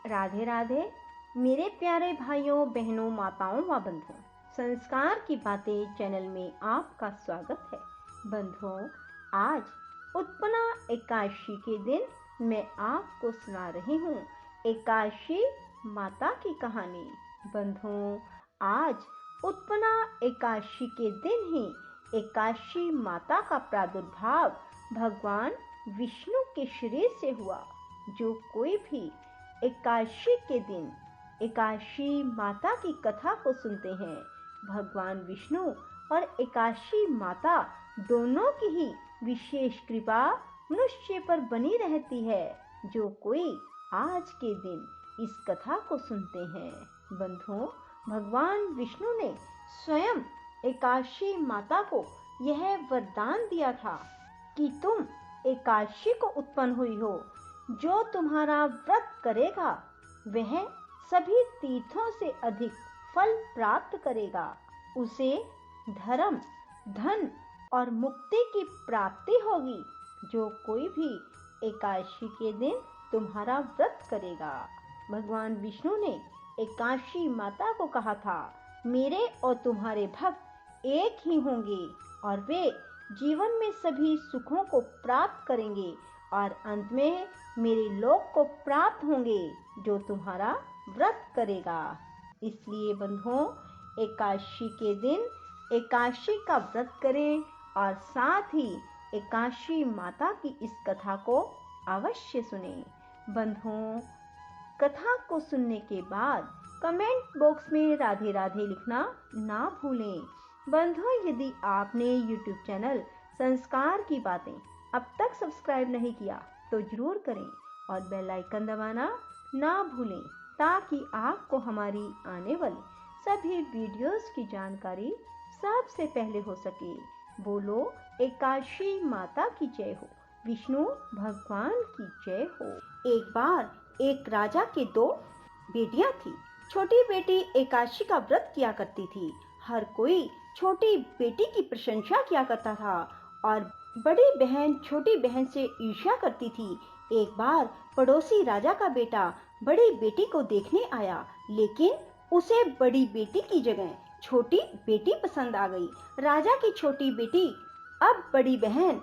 राधे राधे मेरे प्यारे भाइयों बहनों माताओं व बंधुओं, संस्कार की बातें चैनल में आपका स्वागत है। बंधुओं, आज उत्पन्ना एकादशी के दिन मैं आपको सुना रही हूँ एकादशी माता की कहानी। बंधुओं, आज उत्पन्ना एकादशी के दिन ही एकादशी माता का प्रादुर्भाव भगवान विष्णु के शरीर से हुआ। जो कोई भी एकादशी के दिन एकादशी माता की कथा को सुनते हैं, भगवान विष्णु और एकादशी माता दोनों की ही विशेष कृपा मनुष्य पर बनी रहती है। जो कोई आज के दिन इस कथा को सुनते हैं, बंधुओं, भगवान विष्णु ने स्वयं एकादशी माता को यह वरदान दिया था कि तुम एकादशी को उत्पन्न हुई हो। जो तुम्हारा व्रत करेगा वह सभी तीर्थों से अधिक फल प्राप्त करेगा। उसे धर्म, धन और मुक्ति की प्राप्ति होगी। जो कोई भी एकादशी के दिन तुम्हारा व्रत करेगा। भगवान विष्णु ने एकादशी माता को कहा था, मेरे और तुम्हारे भक्त एक ही होंगे और वे जीवन में सभी सुखों को प्राप्त करेंगे और अंत में मेरे लोक को प्राप्त होंगे जो तुम्हारा व्रत करेगा। इसलिए बंधुओं, एकादशी के दिन एकादशी का व्रत करें और साथ ही एकादशी माता की इस कथा को अवश्य सुने। बंधुओं, कथा को सुनने के बाद कमेंट बॉक्स में राधे राधे लिखना ना भूलें। बंधुओं, यदि आपने YouTube चैनल संस्कार की बातें अब तक सब्सक्राइब नहीं किया तो जरूर करें और बेल आइकन दबाना ना भूलें ताकि आपको हमारी आने वाली सभी वीडियोस की जानकारी सबसे पहले हो सके। बोलो एकादशी माता की जय हो, विष्णु भगवान की जय हो। एक बार एक राजा के दो बेटियां थी। छोटी बेटी एकादशी का व्रत किया करती थी। हर कोई छोटी बेटी की प्रशंसा किया करता था और बड़ी बहन छोटी बहन से ईर्ष्या करती थी। एक बार पड़ोसी राजा का बेटा बड़ी बेटी को देखने आया, लेकिन उसे बड़ी बेटी की जगह छोटी बेटी पसंद आ गई। राजा की छोटी बेटी अब बड़ी बहन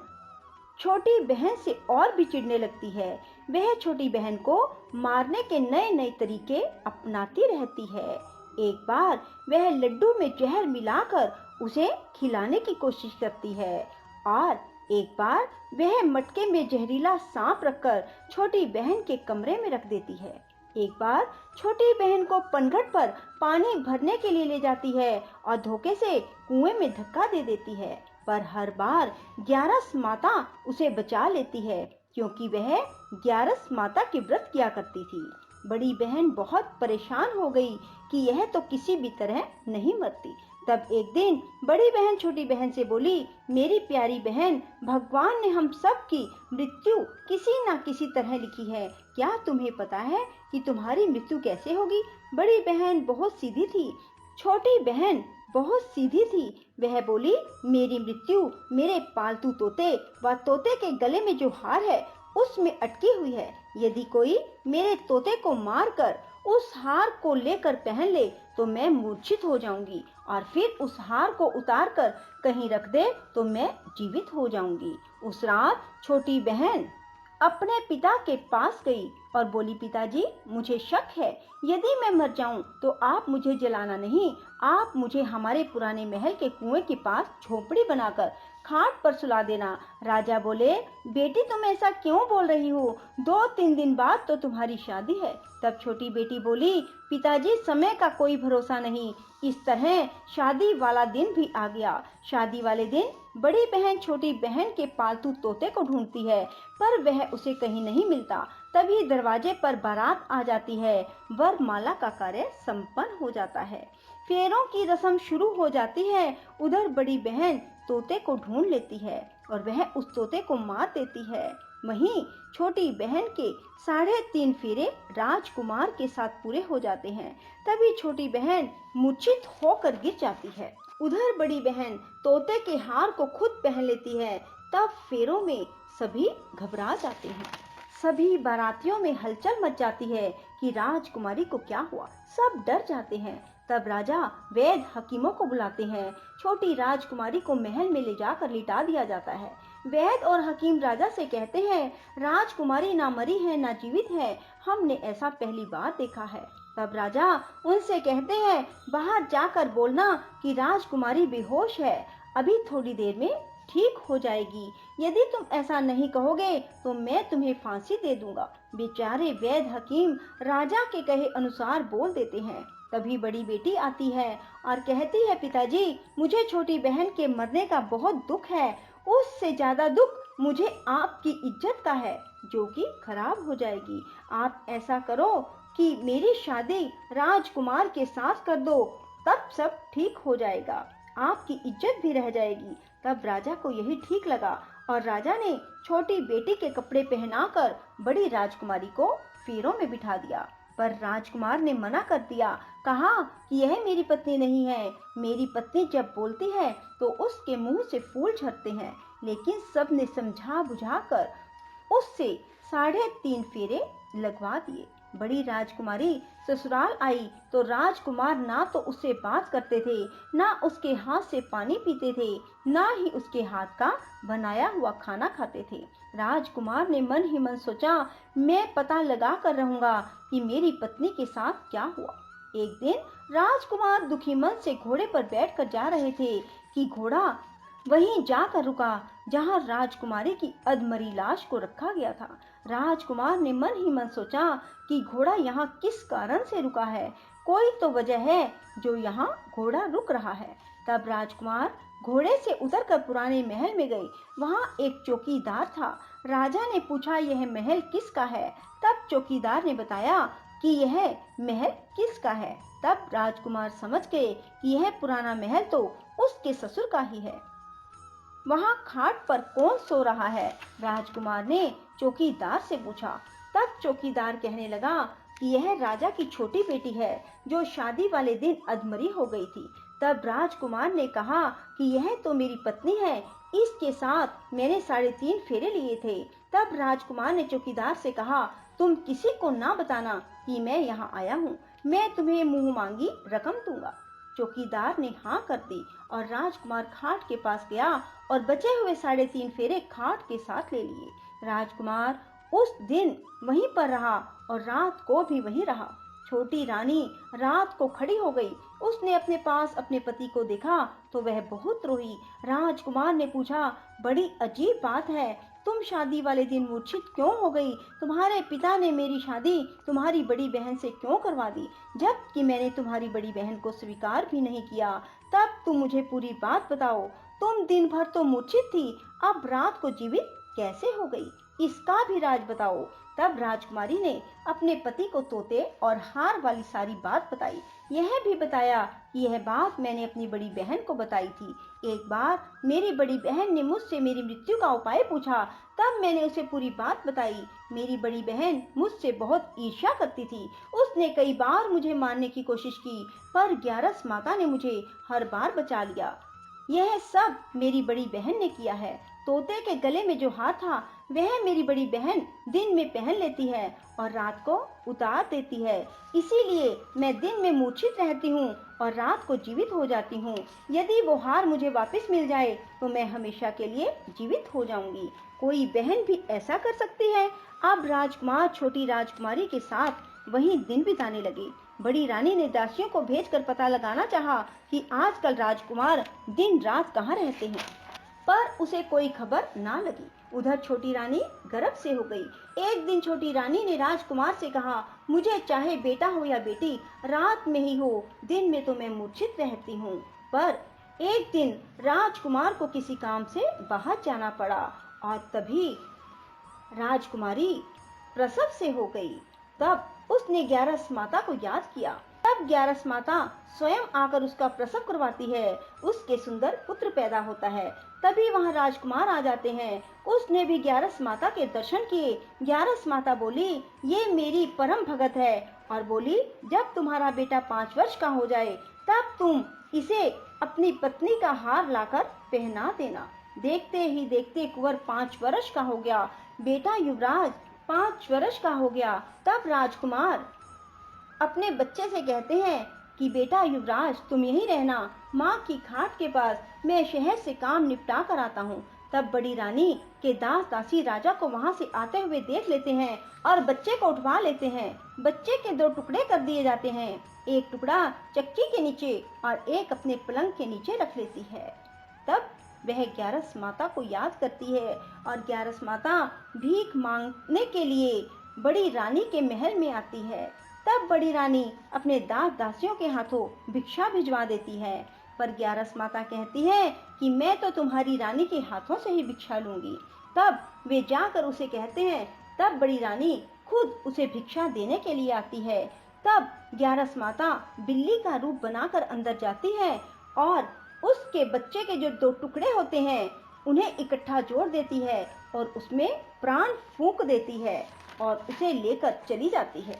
छोटी बहन से और भी चिढ़ने लगती है। वह छोटी बहन को मारने के नए नए तरीके अपनाती रहती है। एक बार वह लड्डू में जहर मिलाकर उसे खिलाने की कोशिश करती है और एक बार वह मटके में जहरीला सांप रखकर छोटी बहन के कमरे में रख देती है। एक बार छोटी बहन को पनघट पर पानी भरने के लिए ले जाती है और धोखे से कुएं में धक्का दे देती है, पर हर बार ग्यारस माता उसे बचा लेती है क्योंकि वह ग्यारस माता के व्रत किया करती थी। बड़ी बहन बहुत परेशान हो गई कि यह तो किसी भी तरह नहीं मरती। तब एक दिन बड़ी बहन छोटी बहन से बोली, मेरी प्यारी बहन, भगवान ने हम सब की मृत्यु किसी न किसी तरह लिखी है। क्या तुम्हें पता है कि तुम्हारी मृत्यु कैसे होगी? बड़ी बहन बहुत सीधी थी। छोटी बहन बहुत सीधी थी। वह बोली, मेरी मृत्यु मेरे पालतू तोते व तोते के गले में जो हार है उसमें अटकी हुई है। यदि कोई मेरे तोते को मारकर उस हार को लेकर पहन ले तो मैं मूर्छित हो जाऊंगी और फिर उस हार को उतार कर कहीं रख दे तो मैं जीवित हो जाऊंगी। उस रात छोटी बहन अपने पिता के पास गई और बोली, पिताजी, मुझे शक है, यदि मैं मर जाऊं तो आप मुझे जलाना नहीं, आप मुझे हमारे पुराने महल के कुएं के पास झोपड़ी बनाकर खाट पर सुला देना। राजा बोले, बेटी, तुम ऐसा क्यों बोल रही हो? 2-3 दिन बाद तो तुम्हारी शादी है। तब छोटी बेटी बोली, पिताजी, समय का कोई भरोसा नहीं। इस तरह शादी वाला दिन भी आ गया। शादी वाले दिन बड़ी बहन छोटी बहन के पालतू तोते को ढूंढती है, पर वह उसे कहीं नहीं मिलता। तभी दरवाजे पर बारात आ जाती है। वरमाला का कार्य संपन्न हो जाता है। फेरों की रस्म शुरू हो जाती है। उधर बड़ी बहन तोते को ढूंढ लेती है और वह उस तोते को मार देती है। वहीं छोटी बहन के 3.5 फेरे राजकुमार के साथ पूरे हो जाते हैं। तभी छोटी बहन मूर्छित होकर गिर जाती है। उधर बड़ी बहन तोते के हार को खुद पहन लेती है। तब फेरों में सभी घबरा जाते हैं। सभी बारातियों में हलचल मच जाती है कि राजकुमारी को क्या हुआ। सब डर जाते हैं। तब राजा वैद्य हकीमों को बुलाते हैं। छोटी राजकुमारी को महल में ले जाकर लिटा दिया जाता है। वैद्य और हकीम राजा से कहते हैं, राजकुमारी ना मरी है ना जीवित है, हमने ऐसा पहली बार देखा है। तब राजा उनसे कहते हैं, बाहर जाकर बोलना कि राजकुमारी बेहोश है, अभी थोड़ी देर में ठीक हो जाएगी। यदि तुम ऐसा नहीं कहोगे तो मैं तुम्हें फांसी दे दूंगा। बेचारे वैद्य हकीम राजा के कहे अनुसार बोल देते हैं। तभी बड़ी बेटी आती है और कहती है, पिताजी मुझे छोटी बहन के मरने का बहुत दुख है। उससे ज्यादा दुख मुझे आपकी इज्जत का है, जो कि खराब हो जाएगी। आप ऐसा करो कि मेरी शादी राजकुमार के साथ कर दो, तब सब ठीक हो जाएगा, आपकी इज्जत भी रह जाएगी। तब राजा को यही ठीक लगा और राजा ने छोटी बेटी के कपड़े पहनाकर बड़ी राजकुमारी को फेरों में बिठा दिया। पर राजकुमार ने मना कर दिया, कहा कि यह मेरी पत्नी नहीं है। मेरी पत्नी जब बोलती है तो उसके मुंह से फूल झरते हैं। लेकिन सबने समझा बुझाकर उससे 3.5 फेरे लगवा दिए। बड़ी राजकुमारी ससुराल आई तो राजकुमार ना तो उससे बात करते थे, ना उसके हाथ से पानी पीते थे, ना ही उसके हाथ का बनाया हुआ खाना खाते थे। राजकुमार ने मन ही मन सोचा, मैं पता लगा कर रहूंगा कि मेरी पत्नी के साथ क्या हुआ। एक दिन राजकुमार दुखी मन से घोड़े पर बैठकर जा रहे थे कि घोड़ा वहीं जाकर रुका जहां राजकुमारी की अधमरी लाश को रखा गया था। राजकुमार ने मन ही मन सोचा कि घोड़ा यहाँ किस कारण से रुका है, कोई तो वजह है जो यहाँ घोड़ा रुक रहा है। तब राजकुमार घोड़े से उतरकर पुराने महल में गए। वहाँ एक चौकीदार था। राजा ने पूछा, यह महल किसका है? तब चौकीदार ने बताया कि यह महल किसका है। तब राजकुमार समझ गए कि यह पुराना महल तो उसके ससुर का ही है। वहाँ खाट पर कौन सो रहा है? राजकुमार ने चौकीदार से पूछा। तब चौकीदार कहने लगा कि यह राजा की छोटी बेटी है जो शादी वाले दिन अधमरी हो गई थी। तब राजकुमार ने कहा कि यह तो मेरी पत्नी है, इसके साथ मैंने 3.5 फेरे लिए थे। तब राजकुमार ने चौकीदार से कहा, तुम किसी को ना बताना कि मैं यहाँ आया हूँ, मैं तुम्हें मुंह मांगी रकम दूंगा। चौकीदार ने हाँ कर दी और राजकुमार खाट के पास गया और बचे हुए 3.5 फेरे खाट के साथ ले लिए। राजकुमार उस दिन वहीं पर रहा और रात को भी वहीं रहा। छोटी रानी रात को खड़ी हो गई। उसने अपने पास अपने पति को देखा तो वह बहुत रोई। राजकुमार ने पूछा, बड़ी अजीब बात है, तुम शादी वाले दिन मूर्छित क्यों हो गई? तुम्हारे पिता ने मेरी शादी तुम्हारी बड़ी बहन से क्यों करवा दी, जबकि मैंने तुम्हारी बड़ी बहन को स्वीकार भी नहीं किया। तब तुम मुझे पूरी बात बताओ। तुम दिन भर तो मूर्छित थी, अब रात को जीवित कैसे हो गई, इसका भी राज बताओ। तब राजकुमारी ने अपने पति को तोते और हार वाली सारी बात बताई। यह भी बताया कि यह बात मैंने अपनी बड़ी बहन को बताई थी। एक बार मेरी बड़ी बहन ने मुझसे मेरी मृत्यु का उपाय पूछा, तब मैंने उसे पूरी बात बताई। मेरी बड़ी बहन मुझसे बहुत ईर्ष्या करती थी। उसने कई बार मुझे मारने की कोशिश की, पर ग्यारस माता ने मुझे हर बार बचा लिया। यह सब मेरी बड़ी बहन ने किया है। तोते के गले में जो हार था वह मेरी बड़ी बहन दिन में पहन लेती है और रात को उतार देती है, इसीलिए मैं दिन में मूर्छित रहती हूँ और रात को जीवित हो जाती हूँ। यदि वो हार मुझे वापस मिल जाए तो मैं हमेशा के लिए जीवित हो जाऊंगी। कोई बहन भी ऐसा कर सकती है? अब राजकुमार छोटी राजकुमारी के साथ वहीं दिन बिताने लगे। बड़ी रानी ने दासियों को भेजकर पता लगाना चाहा कि आजकल राजकुमार दिन रात कहाँ रहते हैं, पर उसे कोई खबर ना लगी। उधर छोटी रानी गर्भ से हो गई। एक दिन छोटी रानी ने राजकुमार से कहा, मुझे चाहे बेटा हो या बेटी, रात में ही हो, दिन में तो मैं मूर्छित रहती हूँ। पर एक दिन राजकुमार को किसी काम से बाहर जाना पड़ा और तभी राजकुमारी प्रसव से हो गई। तब उसने ग्यारस माता को याद किया। तब ग्यारस माता स्वयं आकर उसका प्रसव करवाती है। उसके सुंदर पुत्र पैदा होता है। तभी वहां राजकुमार आ जाते हैं। उसने भी ग्यारस माता के दर्शन किए। ग्यारस माता बोली, ये मेरी परम भगत है, और बोली, जब तुम्हारा बेटा 5 वर्ष का हो जाए तब तुम इसे अपनी पत्नी का हार लाकर पहना देना। देखते ही देखते कुंवर 5 वर्ष का हो गया। बेटा युवराज 5 वर्ष का हो गया, तब राजकुमार अपने बच्चे से कहते हैं कि बेटा युवराज, तुम यहीं रहना, माँ की खाट के पास, मैं शहर से काम निपटा कर आता हूँ। तब बड़ी रानी के दास दासी राजा को वहाँ से आते हुए देख लेते हैं और बच्चे को उठवा लेते हैं। बच्चे के 2 टुकड़े कर दिए जाते हैं, एक टुकड़ा चक्की के नीचे और एक अपने पलंग के नीचे रख लेती है। तब वह ग्यारस माता को याद करती है और ग्यारस माता भीख मांगने के लिए बड़ी रानी के महल में आती है। तब बड़ी रानी अपने दास दासियों के हाथों भिक्षा भिजवा देती है, पर ग्यारस माता कहती है कि मैं तो तुम्हारी रानी के हाथों से ही भिक्षा लूंगी। तब वे जाकर उसे कहते हैं। तब बड़ी रानी खुद उसे भिक्षा देने के लिए आती है। तब ग्यारस माता बिल्ली का रूप बनाकर अंदर जाती है और उसके बच्चे के जो 2 टुकड़े होते हैं उन्हें इकट्ठा जोड़ देती है और उसमें प्राण फूंक देती है और उसे लेकर चली जाती है।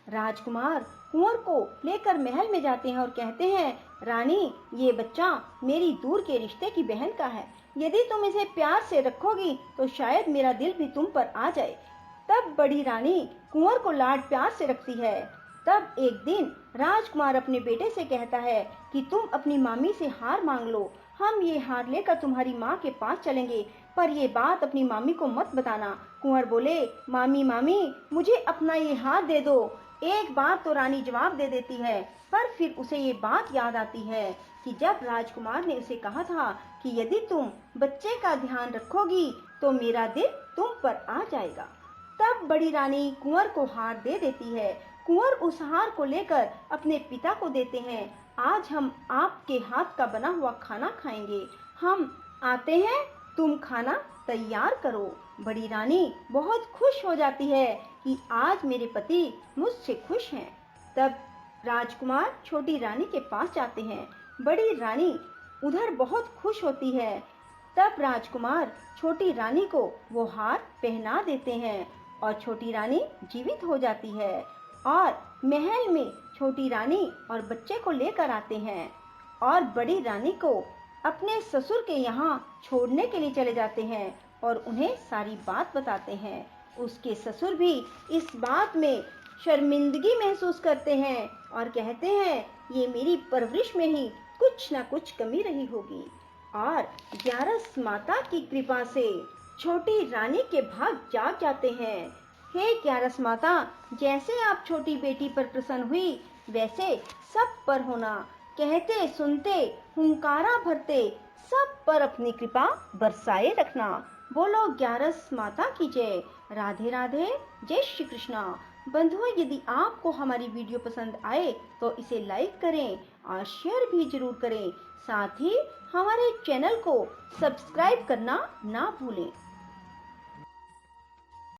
राजकुमार कुंवर को लेकर महल में जाते हैं और कहते हैं, रानी, ये बच्चा मेरी दूर के रिश्ते की बहन का है, यदि तुम इसे प्यार से रखोगी तो शायद मेरा दिल भी तुम पर आ जाए। तब बड़ी रानी कुंवर को लाड प्यार से रखती है। तब एक दिन राजकुमार अपने बेटे से कहता है कि तुम अपनी मामी से हार मांग लो, हम ये हार लेकर तुम्हारी माँ के पास चलेंगे, पर ये बात अपनी मामी को मत बताना। कुंवर बोले, मामी मामी, मुझे अपना ये हार दे दो। एक बार तो रानी जवाब दे देती है, पर फिर उसे ये बात याद आती है कि जब राजकुमार ने उसे कहा था कि यदि तुम बच्चे का ध्यान रखोगी तो मेरा दिल तुम पर आ जाएगा। तब बड़ी रानी कुंवर को हार दे देती है। कुंवर उस हार को लेकर अपने पिता को देते हैं। आज हम आपके हाथ का बना हुआ खाना खाएंगे, हम आते हैं, तुम खाना तैयार करो। बड़ी रानी बहुत खुश हो जाती है कि आज मेरे पति मुझसे खुश हैं। तब राजकुमार छोटी रानी के पास जाते हैं। बड़ी रानी उधर बहुत खुश होती है। तब राजकुमार छोटी रानी को वो हार पहना देते हैं और छोटी रानी जीवित हो जाती है और महल में छोटी रानी और बच्चे को लेकर आते हैं और बड़ी रानी को अपने ससुर के यहाँ छोड़ने के लिए चले जाते हैं और उन्हें सारी बात बताते हैं। उसके ससुर भी इस बात में शर्मिंदगी महसूस करते हैं और कहते हैं, ये मेरी परवरिश में ही कुछ ना कुछ कमी रही होगी। और ग्यारस माता की कृपा से छोटी रानी के भाग जाग जाते हैं। हे ग्यारस माता, जैसे आप छोटी बेटी पर प्रसन्न हुई वैसे सब पर होना। कहते सुनते हुंकारा भरते सब पर अपनी कृपा बरसाए रखना। बोलो ग्यारस माता की जय। राधे राधे, जय श्री कृष्णा। बंधुओं, यदि आपको हमारी वीडियो पसंद आए तो इसे लाइक करें और शेयर भी जरूर करें। साथ ही हमारे चैनल को सब्सक्राइब करना ना भूलें।